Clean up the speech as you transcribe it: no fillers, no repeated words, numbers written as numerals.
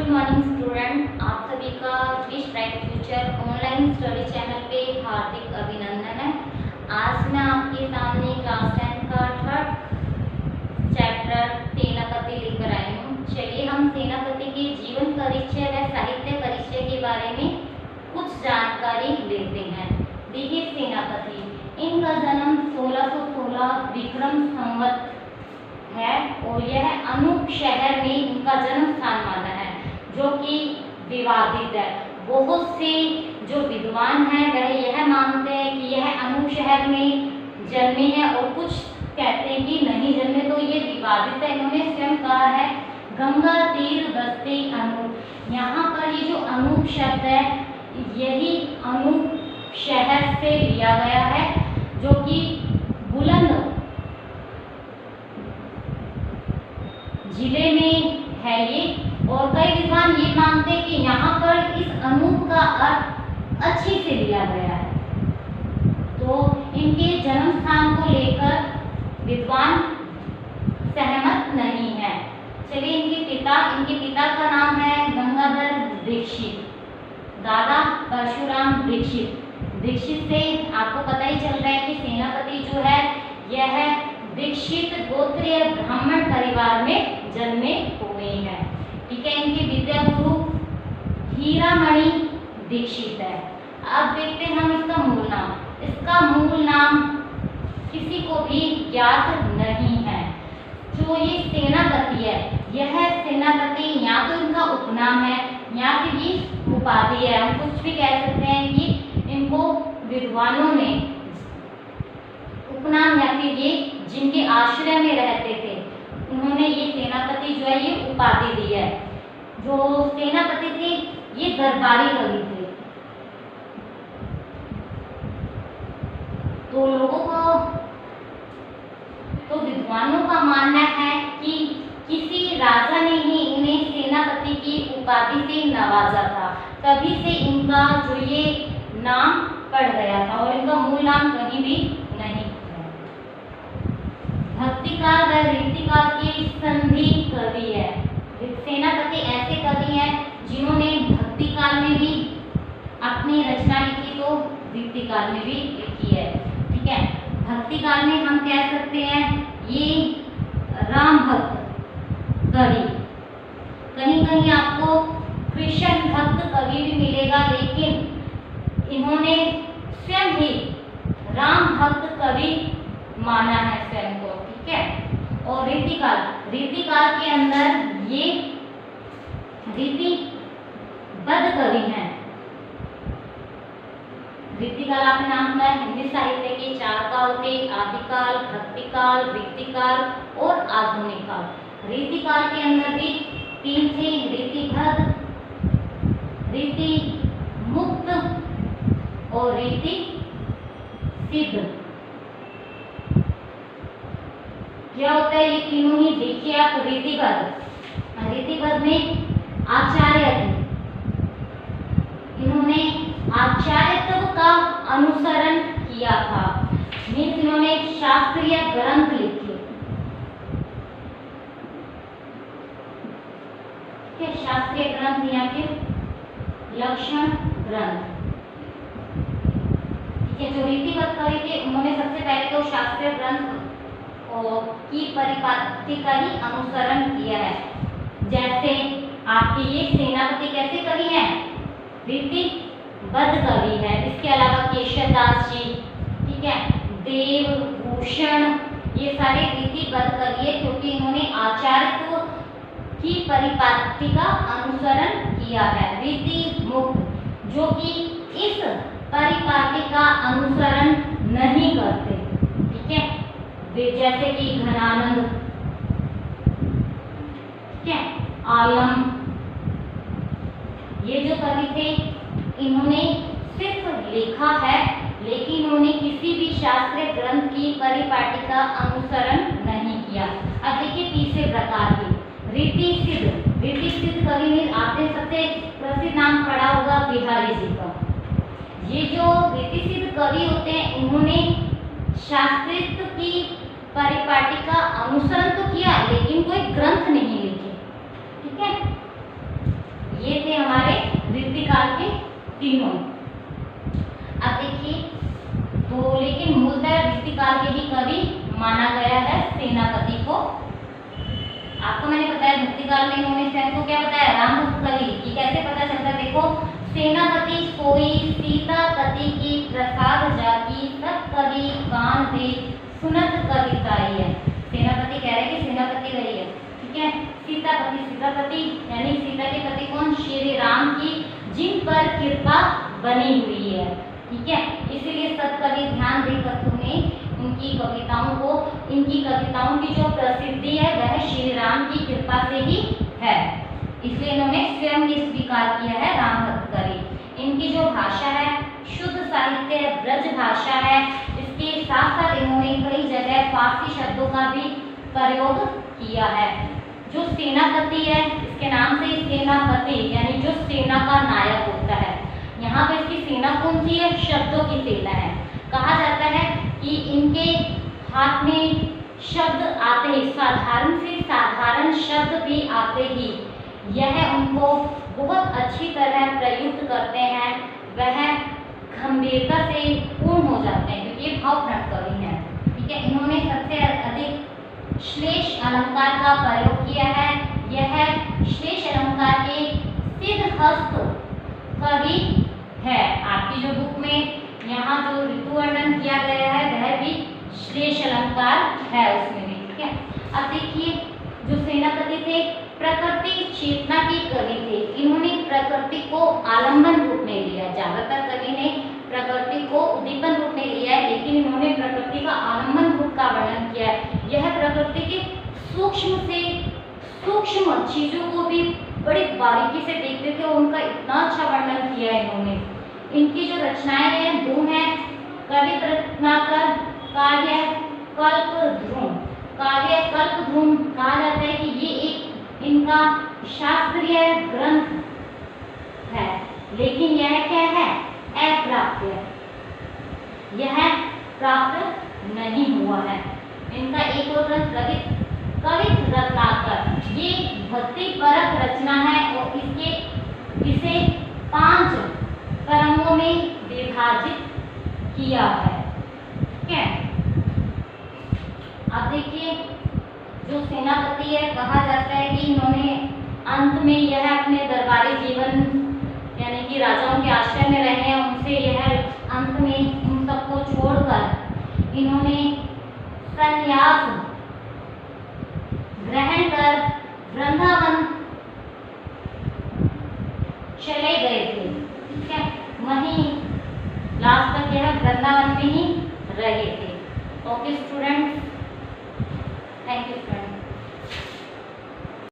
Good morning student, आप सभी का wish bright future online study channel पे हार्दिक अभिनंदन है। आज मैं आपके सामने क्लास 10 का थर्ड चैप्टर सेनापति लेकर आई हूँ। चलिए हम सेनापति के जीवन परिचय व साहित्य परिचय के बारे में कुछ जानकारी लेते हैं। देखिए, सेनापति, इनका जन्म 1616 विक्रम संवत है और यह अनूप शहर में इनका जन्म स्थान माना है, जो कि विवादित है। बहुत से जो विद्वान हैं वह यह मानते हैं कि यह अनूप शहर में जन्मे हैं और कुछ कहते हैं कि नहीं जन्मे, तो ये विवादित है। इन्होंने स्वयं कहा है गंगा तीर बसते अनूप। यहाँ पर ये जो अनूप शब्द है यही अनूप शहर से लिया गया है, जो कि बुलंद जिले में है ये। और कई विद्वान ये मानते हैं कि यहाँ पर इस अनूप का अर्थ अच्छी से लिया गया है। तो इनके जन्म स्थान को लेकर विद्वान सहमत नहीं है। चलिए, इनके पिता का नाम है गंगाधर दीक्षित, दादा परशुराम दीक्षित से आपको पता ही चल रहा है कि सेनापति जो है यह दीक्षित गोत्रीय ब्राह्मण परिवार में जन्मे हुए हैं। ठीक है, इनके विद्या गुरु हीरामणि दीक्षित है। अब देखते हैं हम इसका मूल नाम। इसका मूल नाम किसी को भी ज्ञात नहीं है। जो ये सेनापति है, यह सेनापति या तो इनका उपनाम है या फिर ये उपाधि है। हम कुछ भी कह सकते हैं कि इनको विद्वानों ने उपनाम या फिर ये जिनके आश्रय में रहते थे उन्होंने ये सेनापति जो है ये उपाधि दी है। जो सेनापति थे ये दरबारी कवि थे। तो लोगों को, तो विद्वानों का मानना है कि किसी राजा ने ही इन्हें सेनापति की उपाधि से नवाजा था, तभी से इनका जो ये नाम पड़ गया था और इनका मूल नाम कहीं भी नहीं। भक्तिकाल व रीतिकाल के संधि कवि है। सेनापति ऐसे कवि हैं जिन्होंने भक्तिकाल में भी अपनी रचना लिखी तो रीतिकाल में भी लिखी है। ठीक है, भक्तिकाल में हम कह सकते हैं ये राम भक्त कवि, कहीं कहीं आपको कृष्ण भक्त कवि भी मिलेगा, लेकिन इन्होंने स्वयं ही राम भक्त कवि माना है स्वयं को। ठीक है, और रीतिकाल के अंदर ये रीतिबद्ध कवि हैं। रीतिकाल आपने नाम सुना है, हिंदी साहित्य के 4 काल थे: आदिकाल, भक्तिकाल, रीतिकाल और आधुनिक काल। रीतिकाल के अंदर भी 3 थे: रीतिबद्ध, रीति मुक्त और रीति सिद्ध। क्या होता है ये तीनों ही? देखिए आप, रीतिबद्ध में आचार्य थे, इन्होंने आचार्यत्व का अनुसरण किया था। मीन्स इन्होंने शास्त्रीय ग्रंथ लिखे। क्या शास्त्रीय ग्रंथ या फिर लक्षण ग्रंथ? ठीक है, जो रीतिबद्ध कवि थे उन्होंने सबसे पहले तो शास्त्रीय ग्रंथ की परिपाटी का ही अनुसरण किया है। जैसे आपके ये सेनापति कैसे कवि हैं? रीतिबद्ध कवि है। इसके अलावा केशवदास जी, ठीक है, देवभूषण, ये सारे रीतिबद्ध कवि है क्योंकि इन्होंने आचार्यत्व की परिपाटी का अनुसरण किया है। रीति मुक्त जो कि इस परिपाटी का अनुसरण नहीं करते। ठीक है, जैसे कि घनानंद, ठीक है, आलम, ये जो कवि थे इन्होंने सिर्फ लिखा है, लेकिन इन्होंने किसी भी शास्त्रीय ग्रंथ की परिपाटी का अनुसरण नहीं किया। अब देखिए तीसरे प्रकार की रीति सिद्ध कवि में आपने सबसे प्रसिद्ध नाम पढ़ा होगा बिहारी जी का। ये जो रीति सिद्ध कवि होते हैं इन्होंने शास्त्रित्व की परिपाटी का अनुसरण तो किया, लेकिन कोई ग्रंथ नहीं लिखे। ठीक है, ऋतिकाल के तीनों। अब देखिए, तो लेकिन मूलतः ऋतिकाल के ही कवि माना गया है सेनापति को। आपको मैंने बताया ऋतिकाल में इन्होंने स्वयं को क्या बताया, राम भक्त कवि। ये कैसे पता चलता है, देखो, सेनापति सोई सीतापति की प्रसाद जाकी, सब कवि कान दे सुनत कविताई है। सेनापति कह रहे हैं कि सेनापति वही है, ठीक है। सीतापति यानी सीता के पति कौन, श्री राम की, जिन पर कृपा बनी हुई है, ठीक है। इसीलिए सब कवि ध्यान देकर सुने उनकी कविताओं को। इनकी कविताओं की जो प्रसिद्धि है वह श्री राम की कृपा से ही है, इसलिए इन्होंने स्वयं ही स्वीकार किया है राम भक्त कवि। इनकी जो भाषा है शुद्ध साहित्य है, ब्रज भाषा है। इसके साथ साथ इन्होंने कई जगह फारसी शब्दों का भी प्रयोग किया है। जो सेनापति है, इसके नाम से ही सेनापति यानी जो सेना का नायक होता है। यहाँ पे इसकी सेना कौन सी है, शब्दों की सेना है। कहा जाता है कि इनके हाथ में शब्द आते ही, साधारण से साधारण शब्द भी आते ही यह उनको बहुत अच्छी तरह प्रयुक्त करते हैं, वह गंभीरता से पूर्ण हो जाते हैं, क्योंकि ये भावप्रवण कवि हैं, ठीक है। इन्होंने सबसे अधिक श्लेष अलंकार का प्रयोग किया है। यह श्लेष अलंकार के सिद्धहस्त कवि है। आपकी जो बुक में यहाँ जो ऋतु वर्णन किया गया है वह भी श्लेष अलंकार है उसमें भी, ठीक है। अब देखिए, जो सेनापति थे प्रकृति चेतना के कवि थे। इन्होंने प्रकृति को आलम्बन रूप में लिया। ज्यादातर कवि ने प्रकृति को उद्दीपन रूप में लिया है, लेकिन इन्होंने प्रकृति का आलम्बन रूप का वर्णन किया है। यह प्रकृति के सूक्ष्म से सूक्ष्म चीजों को भी बड़ी बारीकी से देखते थे, उनका इतना अच्छा वर्णन किया है इन्होंने। इनकी जो रचनाएं हैं दो हैं, कवित रत्नाकर, काव्य कल्पद्रुम। काव्य कल्पद्रुम कहा जाता है कि ये एक इनका शास्त्रीय ग्रंथ है, लेकिन यह क्या है, अप्राप्य, यह प्राप्त नहीं हुआ है। इनका एक और ग्रंथ कवित रत्नाकर, ये भक्ति परक रचना है और इसे 5 क्रमों में विभाजित किया है, ठीक है। अब देखिए, जो सेनापति है, कहा जाता है कि इन्होंने अंत में यह अपने दरबारी जीवन यानी कि राजाओं के आश्रय में रहे हैं, उनसे यह अंत में उन सबको छोड़कर इन्होंने संन्यास ग्रहण कर वृंदावन चले गए थे, ठीक है। वहीं लास्ट तक यह वृंदावन में ही रहे थे। Okay students,